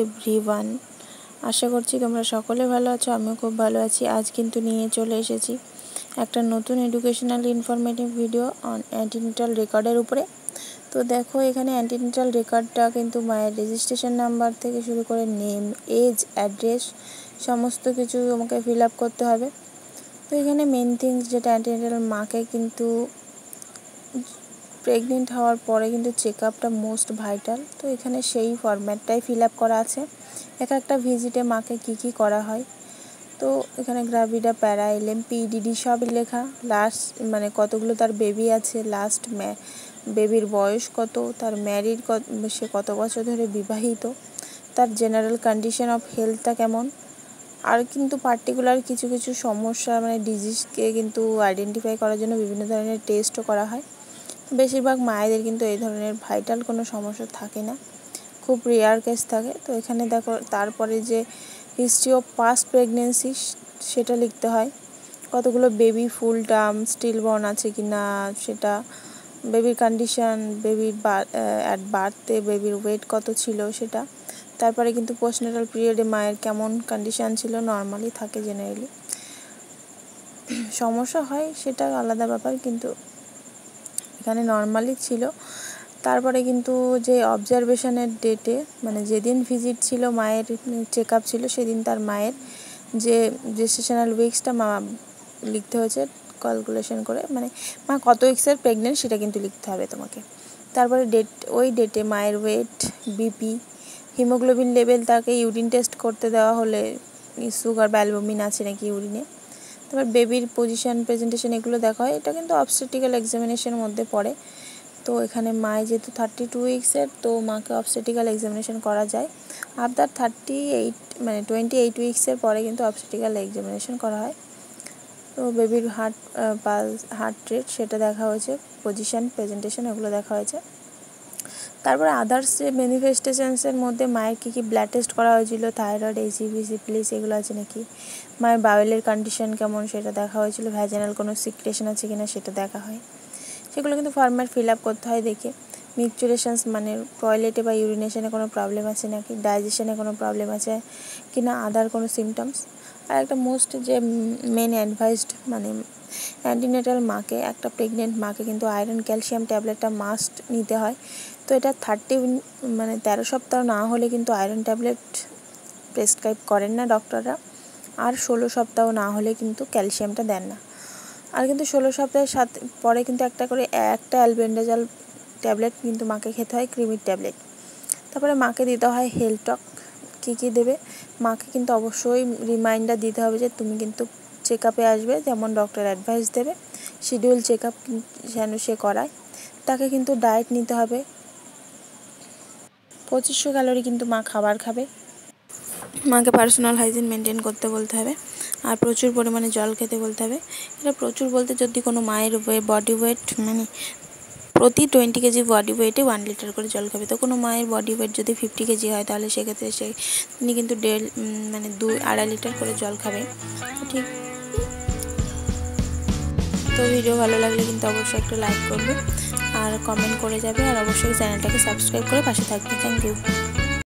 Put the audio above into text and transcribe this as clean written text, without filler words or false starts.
Everyone, আশা করছি তোমরা সকলে ভালো আছো। আমিও খুব ভালো আছি। আজ কিন্তু নিয়ে চলে এসেছি একটা নতুন educational informative video on antenatal রেকর্ডের উপরে। তো দেখো, এখানে অ্যান্টিনেটাল রেকর্ডটা কিন্তু মায়ের রেজিস্ট্রেশন নাম্বার থেকে শুরু করে নেম, এজ, অ্যাড্রেস সমস্ত কিছু আমাকে ফিল আপ করতে হবে। তো এখানে মেন থিংস যেটা, অ্যান্টিনেটাল মাকে কিন্তু প্রেগনেন্ট হওয়ার পরে কিন্তু চেক আপটা মোস্ট ভাইটাল। তো এখানে সেই ফরম্যাটটাই ফিল আপ করা আছে। একটা ভিজিটে মাকে কী করা হয়। তো এখানে গ্রাভিডা, প্যারা, এলএম, পিডিডি সবই লেখা। লাস্ট মানে কতগুলো তার বেবি আছে, লাস্ট বেবির বয়স কত, তার ম্যারিড কত, সে কত বছর ধরে বিবাহিত, তার জেনারেল কন্ডিশন অফ হেলথটা কেমন। আর কিন্তু পার্টিকুলার কিছু কিছু সমস্যা মানে ডিজিজকে কিন্তু আইডেন্টিফাই করার জন্য বিভিন্ন ধরনের টেস্টও করা হয়। বেশিরভাগ মায়েদের কিন্তু এই ধরনের ভাইটাল কোনো সমস্যা থাকে না, খুব রেয়ার কেস থাকে। তো এখানে দেখো, তারপরে যে হিস্ট্রি অফ পাস্ট প্রেগনেন্সি সেটা লিখতে হয়। কতগুলো বেবি ফুল টার্ম স্টিল বর্ন আছে কি না সেটা, বেবির কন্ডিশন, বেবির অ্যাট বার্থে বেবির ওয়েট কত ছিল সেটা। তারপরে কিন্তু পোস্টনেটাল পিরিয়ডে মায়ের কেমন কন্ডিশান ছিল, নর্মালি থাকে জেনারেলি, সমস্যা হয় সেটা আলাদা ব্যাপার, কিন্তু এখানে নর্মালি ছিল। তারপরে কিন্তু যে অবজারভেশনের ডেটে মানে যেদিন ভিজিট ছিল, মায়ের চেক আপ ছিল, সেদিন তার মায়ের যে জেস্টেশনাল উইক্সটা মা লিখতে হয়েছে ক্যালকুলেশন করে, মানে মা কত উইক্সের প্রেগনেন্ট সেটা কিন্তু লিখতে হবে তোমাকে। তারপরে ওই ডেটে মায়ের ওয়েট, বিপি, হিমোগ্লোবিন লেভেল, তাকে ইউরিন টেস্ট করতে দেওয়া হলে সুগার বা অ্যালবুমিন আছে নাকি ইউরিনে। তারপর বেবির পজিশন, প্রেজেন্টেশন এগুলো দেখা হয়। এটা কিন্তু অবস্টেটিক্যাল এক্সামিনেশনের মধ্যে পড়ে। তো এখানে মায়ের যেহেতু 32 উইক্সের, তো মাকে অবস্টেটিক্যাল এক্সামিনেশন করা যায়। আফটার 38 মানে 28 উইক্সের পরে কিন্তু অবস্টেটিক্যাল এক্সামিনেশন করা হয়। তো বেবির হার্ট রেট সেটা দেখা হয়েছে, পজিশন, প্রেজেন্টেশন এগুলো দেখা হয়েছে। তারপরে আদার্স যে ম্যানিফেস্টেশনসের মধ্যে মায়ের কী ব্লাড টেস্ট করা হয়েছিল, থাইরয়েড, এইচসিভি, সিফিলিস এগুলো আছে নাকি, মায়ের বাউলের কন্ডিশন কেমন সেটা দেখা হয়েছিল, ভ্যাজানাল কোনো সিক্রেশন আছে কিনা সেটা দেখা হয়। সেগুলো কিন্তু ফর্ম্যাট ফিল আপ করতে হয় দেখে। মিকচুরেশনস মানে টয়লেটে বা ইউরিনেশনে কোনো প্রবলেম আছে নাকি, ডাইজেশনে কোনো প্রবলেম আছে কি না, আদার কোনো সিমটমস। আর একটা মোস্ট যে মেন অ্যাডভাইসড মানে অ্যান্টিনেটাল মাকে, একটা প্রেগনেন্ট মাকে কিন্তু আয়রন ক্যালসিয়াম ট্যাবলেটটা মাস্ট নিতে হয়। তো এটা 13 সপ্তাহ না হলে কিন্তু আয়রন ট্যাবলেট প্রেসক্রাইব করেন না ডক্টররা। আর 16 সপ্তাহ না হলে কিন্তু ক্যালসিয়ামটা দেন না। আর কিন্তু 16 সপ্তাহের সাথে পরে কিন্তু একটা অ্যালবেন্ডাজল ট্যাবলেট কিন্তু মাকে খেতে হয়, ক্রিমির ট্যাবলেট। তারপরে মাকে দিতে হয় হেলথ টক। কী দেবে, মাকে কিন্তু অবশ্যই রিমাইন্ডার দিতে হবে যে তুমি কিন্তু চেক আপে আসবে, যেমন ডক্টর অ্যাডভাইস দেবে শিডিউল চেক আপ যেন সে করায়। তাকে কিন্তু ডায়েট নিতে হবে, 2500 ক্যালোরি কিন্তু মা খাবার খাবে। মাকে পার্সোনাল হাইজিন মেনটেন করতে বলতে হবে, আর প্রচুর পরিমাণে জল খেতে বলতে হবে। এটা প্রচুর বলতে, যদি কোনো মায়ের বডি ওয়েট মানে প্রতি 20 কেজি বডি ওয়েটে 1 লিটার করে জল খাবে। তো কোনো মায়ের বডি ওয়েট যদি 50 কেজি হয়, তাহলে সেক্ষেত্রে তিনি কিন্তু 2.5 লিটার করে জল খাবে। ঠিক। তো ভিডিও ভালো লাগলে কিন্তু অবশ্যই একটা লাইক করবে আর কমেন্ট করে যাবে, আর অবশ্যই চ্যানেলটাকে সাবস্ক্রাইব করে পাশে থাকবে। Thank you.